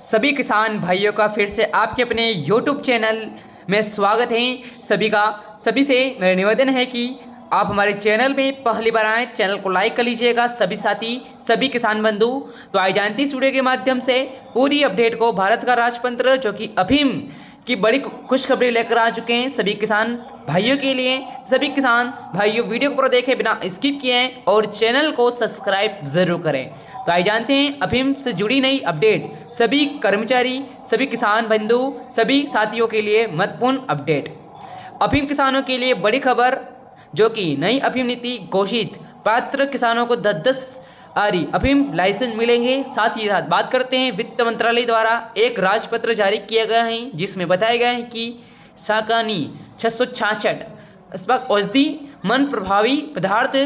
सभी किसान भाइयों का फिर से आपके अपने YouTube चैनल में स्वागत है। सभी से मेरा निवेदन है कि आप हमारे चैनल में पहली बार आएँ, चैनल को लाइक कर लीजिएगा। सभी साथी, सभी किसान बंधु, तो आइए जानते इस वीडियो के माध्यम से पूरी अपडेट को। भारत का राजतंत्र जो कि अफीम की बड़ी खुशखबरी लेकर आ चुके हैं सभी किसान भाइयों के लिए। सभी किसान भाइयों वीडियो को पूरा देखे बिना स्किप किए और चैनल को सब्सक्राइब जरूर करें। तो आइए जानते हैं अफीम से जुड़ी नई अपडेट। सभी कर्मचारी, सभी किसान बंधु, सभी साथियों के लिए महत्वपूर्ण अपडेट। अफीम किसानों के लिए बड़ी खबर, जो कि नई अफीम नीति घोषित, पात्र किसानों को 10-10 आरी अफीम लाइसेंस मिलेंगे। साथ ही साथ बात करते हैं वित्त मंत्रालय द्वारा एक राजपत्र जारी किया गया है, जिसमें बताया गया है कि साकानी 666 अस्पक औषधि मन प्रभावी पदार्थ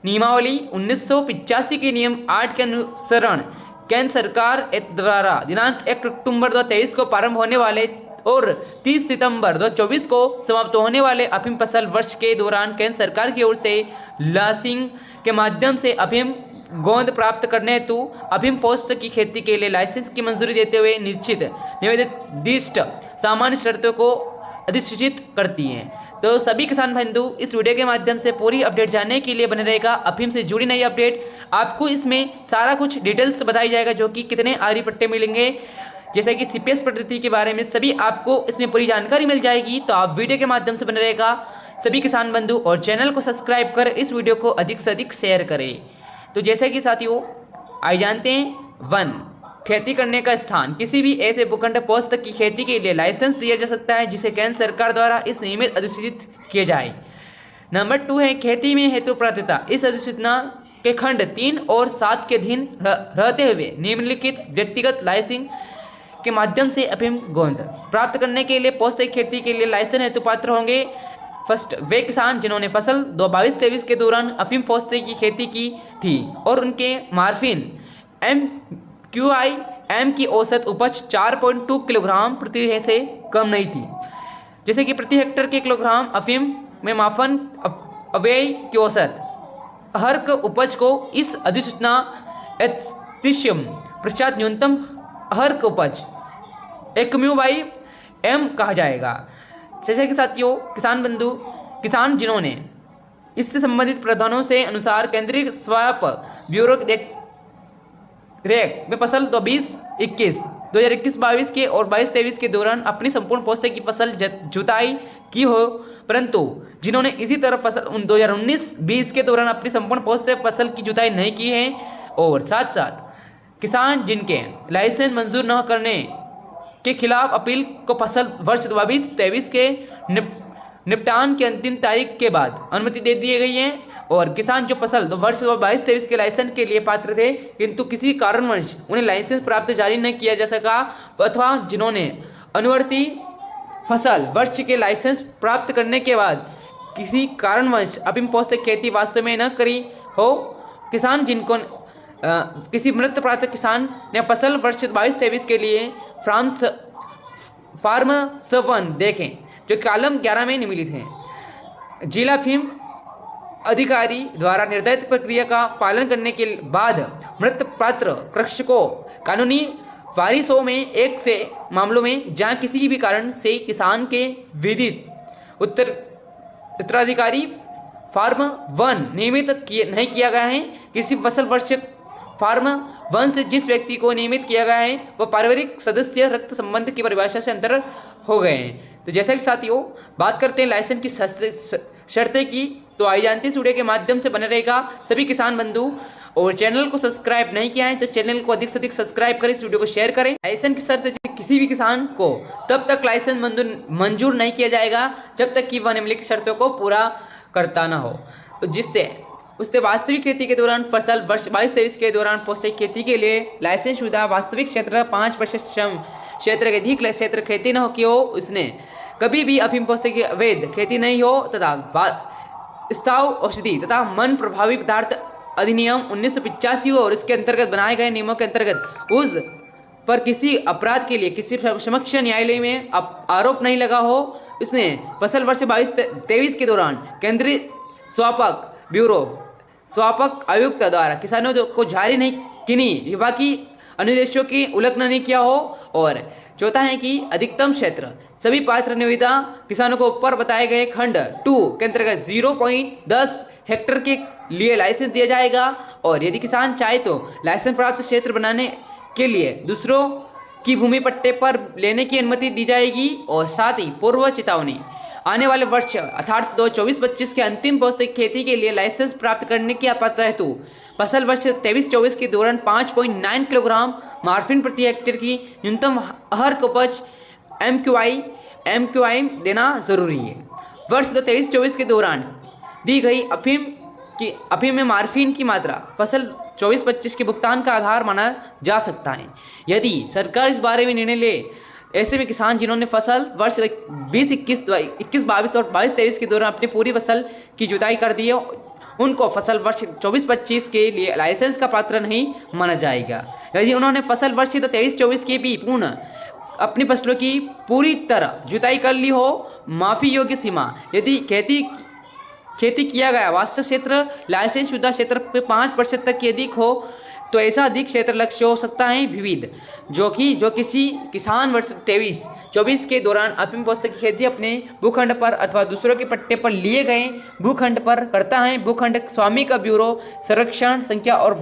नियमावली 1985 के नियम 8 के अनुसरण केंद्र सरकार द्वारा दिनांक 1 अक्टूबर 2023 को प्रारंभ होने वाले और 30 सितंबर 2024 को समाप्त होने वाले अफीम फसल वर्ष के दौरान केंद्र सरकार की ओर से लाइसेंसिंग के माध्यम से अफीम गोंद प्राप्त करने हेतु अफीम पोस्त की खेती के लिए लाइसेंस की मंजूरी देते हुए निश्चित निर्दिष्ट सामान्य शर्तों को अधिसूचित करती हैं। तो सभी किसान बंधु इस वीडियो के माध्यम से पूरी अपडेट जानने के लिए बने रहेगा। अफीम से जुड़ी नई अपडेट आपको इसमें सारा कुछ डिटेल्स बताई जाएगा, जो कि कितने आरी पट्टे मिलेंगे, जैसे कि सीपीएस पद्धति के बारे में सभी आपको इसमें पूरी जानकारी मिल जाएगी। तो आप वीडियो के माध्यम से बने रहेगा सभी किसान बंधु और चैनल को सब्सक्राइब कर इस वीडियो को अधिक से अधिक शेयर करें। तो जैसे कि साथियों आइए जानते हैं वन खेती करने का स्थान। किसी भी ऐसे भूखंड पोस्त की खेती के लिए लाइसेंस दिया जा सकता है जिसे केंद्र सरकार द्वारा इस नियमित अधिसूचित किया जाए। नंबर 2 है खेती में हेतु प्राथमिकता। इस अधिसूचना के खंड 3 और 7 के अधीन रहते हुए निम्नलिखित व्यक्तिगत लाइसेंस के माध्यम से अफीम गोंद प्राप्त करने के लिए पोस्त की खेती के लिए लाइसेंस हेतु पात्र होंगे। फर्स्ट, वे किसान जिन्होंने फसल 22-23 के दौरान अफीम पोस्ते की खेती की थी और उनके मार्फिन MQIM की औसत उपज 4.2 किलोग्राम प्रति है से कम नहीं थी। जैसे कि प्रति हेक्टेयर के किलोग्राम अफीम में माफन अव्यय की औसत हर उपज को इस अधिसूचना पश्चात न्यूनतम हर उपज MQIM कहा जाएगा। जैसे कि साथियों किसान बंधु, किसान जिन्होंने इससे संबंधित प्रावधानों से अनुसार केंद्रीय स्वायत्त ब्यूरो रेक में फसल 2021-22 के और 22-23 के दौरान अपनी संपूर्ण पोस्ते की फसल जुताई की हो, परंतु जिन्होंने इसी तरह फसल 2019-20 के दौरान अपनी संपूर्ण पोस्ते फसल की जुताई नहीं की है, और साथ साथ किसान जिनके लाइसेंस मंजूर न करने के खिलाफ अपील को फसल वर्ष 2022-23 के निपटान की अंतिम तारीख के बाद अनुमति दे दी गई है। और किसान जो फसल वर्ष 2022-23 के लाइसेंस के लिए पात्र थे किंतु किसी कारणवश उन्हें लाइसेंस प्राप्त जारी न किया जा सका, अथवा जिन्होंने अनुवर्ती फसल वर्ष के लाइसेंस प्राप्त करने के बाद किसी कारणवश अफीम पोस्त खेती वास्तव में न करी हो, किसान जिनको किसी मृत प्राप्त किसान ने फसल वर्ष 22-23 के लिए फार्म 7 देखें, जो कॉलम 11 में निम्नलिखित हैं। जिला अफीम अधिकारी द्वारा निर्धारित प्रक्रिया का पालन करने के बाद मृत पात्र कृषक को कानूनी वारिसों में एक से मामलों में जहां किसी भी कारण से किसान के विधित उत्तराधिकारी फार्म 1 नियमित नहीं किया गया है। किसी फसल वर्ष फार्म 1 से जिस व्यक्ति को नियमित किया गया है वह पारिवारिक सदस्य रक्त संबंध की परिभाषा से अंतर हो गए हैं। तो जैसा कि साथियों बात करते हैं लाइसेंस की शर्तें की, तो आइए जानते हैं इस वीडियो के माध्यम से बने रहेगा सभी किसान बंधु, और चैनल को सब्सक्राइब नहीं किया है तो चैनल को अधिक से अधिक सब्सक्राइब करें, इस वीडियो को शेयर करें। लाइसेंस की शर्त, किसी भी किसान को तब तक लाइसेंस मंजूर नहीं किया जाएगा जब तक कि वह निम्नलिखित शर्तों को पूरा करता ना हो। तो जिससे उससे वास्तविक खेती के दौरान फसल वर्ष 22-23 के दौरान पोस्ते खेती के लिए लाइसेंस सुविधा वास्तविक क्षेत्र 5% क्षेत्र के अधिक क्षेत्र खेती न हो कि हो, उसने कभी भी अफीम पोस्ते की अवैध खेती नहीं हो, तथा स्थाव औषधि तथा मन प्रभावी पदार्थ अधिनियम 1985 और इसके अंतर्गत बनाए गए नियमों के अंतर्गत उस पर किसी अपराध के लिए किसी समक्ष न्यायालय में आरोप नहीं लगा हो। उसने फसल वर्ष 22-23 के दौरान केंद्रीय स्वायत्त ब्यूरो स्वापक आयुक्त द्वारा किसानों को जारी नहीं किन्हीं विभाग की अनुदेशों की उल्लंघना नहीं किया हो। और चौथा है कि अधिकतम क्षेत्र सभी पात्र निविदा किसानों को ऊपर बताए गए खंड 2 के अंतर्गत 0.10 हेक्टेयर के लिए लाइसेंस दिया जाएगा। और यदि किसान चाहे तो लाइसेंस प्राप्त क्षेत्र बनाने के लिए दूसरों की भूमि पट्टे पर लेने की अनुमति दी जाएगी। और साथ ही पूर्व चेतावनी, आने वाले वर्ष अर्थात 2024-25 के अंतिम पौष्टिक खेती के लिए लाइसेंस प्राप्त करने की अपात्रता हेतु फसल वर्ष 23-24 के दौरान 5.9 किलोग्राम मार्फिन प्रति हेक्टेयर की न्यूनतम हर उपज MQI देना जरूरी है। वर्ष 23-24 के दौरान दी गई अफीम में मार्फिन की मात्रा फसल 24-25 के भुगतान का आधार माना जा सकता है। यदि सरकार इस बारे में निर्णय ले, ऐसे में किसान जिन्होंने फसल वर्ष 21-22 और 22-23 के दौरान अपनी पूरी फसल की जुताई कर दी है, उनको फसल वर्ष 24-25 के लिए लाइसेंस का पात्र नहीं माना जाएगा। यदि उन्होंने फसल वर्ष 23-24 के भी पूर्ण अपनी फसलों की पूरी तरह जुताई कर ली हो, माफी योग्य सीमा यदि खेती किया गया वास्तविक क्षेत्र लाइसेंस शुदा क्षेत्र पे 5% तक की अधिक हो, तो ऐसा अधिक क्षेत्र लक्ष्य हो सकता है विविध, जो किसी किसान वर्ष 23-24 के दौरान अफीम पौष्टिक की खेती अपने भूखंड पर अथवा दूसरों के पट्टे पर लिए गए भूखंड पर करता है। भूखंड स्वामी का ब्यूरो संरक्षण संख्या और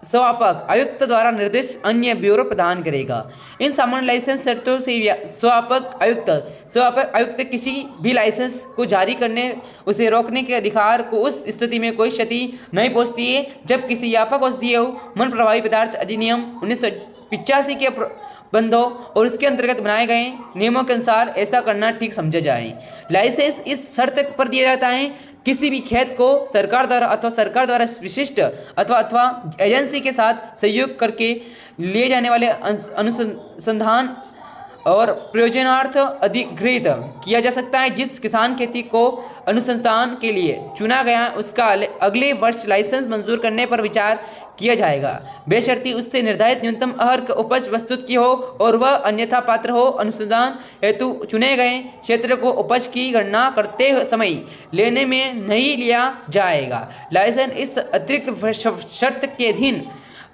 स्वापक आयुक्त द्वारा निर्देश अन्य ब्यूरो प्रदान करेगा। इन सामान्य लाइसेंस शर्तों से स्वापक आयुक्त किसी भी लाइसेंस को जारी करने उसे रोकने के अधिकार को उस स्थिति में कोई क्षति नहीं पहुंचती है जब किसी व्यापक औषधीय मन प्रभावी पदार्थ अधिनियम 1985 के बंदों और उसके अंतर्गत बनाए गए नियमों के अनुसार ऐसा करना ठीक समझा जाए। लाइसेंस इस शर्त पर दिया जाता है किसी भी खेत को सरकार द्वारा विशिष्ट अथवा एजेंसी के साथ सहयोग करके लिए जाने वाले अनुसंधान और प्रयोजनार्थ अधिग्रहित किया जा सकता है। जिस किसान खेती को अनुसंधान के लिए चुना गया है उसका अगले वर्ष लाइसेंस मंजूर करने पर विचार किया जाएगा, बेशर्ती उससे निर्धारित न्यूनतम अर्क उपज प्रस्तुत की हो और वह अन्यथा पात्र हो। अनुसंधान हेतु चुने गए क्षेत्र को उपज की गणना करते समय लेने में नहीं लिया जाएगा। लाइसेंस इस अतिरिक्त शर्त के अधीन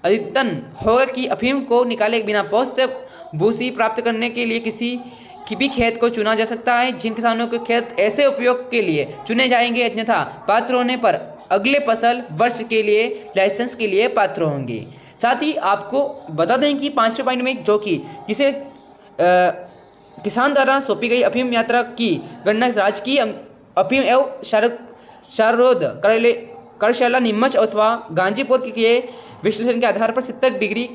अधिकतम होगा कि अफीम को निकाले बिना पौष्टिक भूसी प्राप्त करने के लिए किसी भी खेत को चुना जा सकता है। जिन किसानों के खेत ऐसे उपयोग के लिए चुने जाएंगे अन्यथा पात्र होने पर अगले फसल वर्ष के लिए लाइसेंस के लिए पात्र होंगे। साथ ही आपको बता दें कि 5वें पॉइंट में जो कि जिसे किसान द्वारा सौंपी गई अफीम यात्रा की गणना राजकीय अफीम एवं शारोद कार्यशाला नीमच अथवा गांजीपुर के विश्लेषण के आधार पर 70 डिग्री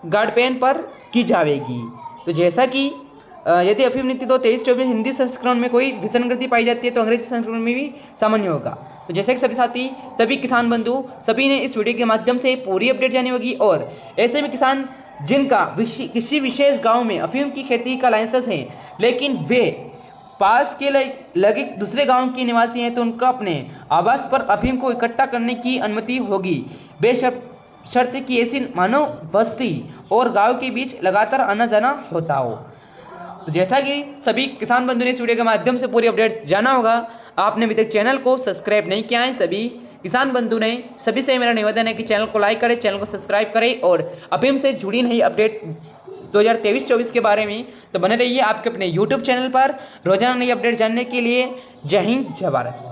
गार्ड पेन पर की जाएगी। तो जैसा कि यदि अफीम नीति 23-24 हिंदी संस्करण में कोई विसंगति पाई जाती है तो अंग्रेजी संस्करण में भी सामान्य होगा। तो जैसे कि सभी साथी सभी किसान बंधु सभी ने इस वीडियो के माध्यम से पूरी अपडेट जानी होगी। और ऐसे में किसान जिनका किसी विशेष गांव में अफीम की खेती का लाइसेंस है लेकिन वे पास के लगे दूसरे गांव के निवासी हैं तो उनका अपने आवास पर अफीम को इकट्ठा करने की अनुमति होगी, बेशर्त कि ऐसी मानव बस्ती और गांव के बीच लगातार आना जाना होता हो। तो जैसा कि सभी किसान बंधु ने इस वीडियो के माध्यम से पूरी अपडेट जाना होगा, आपने अभी तक चैनल को सब्सक्राइब नहीं किया है सभी किसान बंधु ने सभी से मेरा निवेदन है कि चैनल को लाइक करें, चैनल को सब्सक्राइब करें और अफीम से जुड़ी नई अपडेट 2023-24 के बारे में तो बने रहिए आपके अपने YouTube चैनल पर रोजाना नई अपडेट जानने के लिए। जय हिंद जय भारत।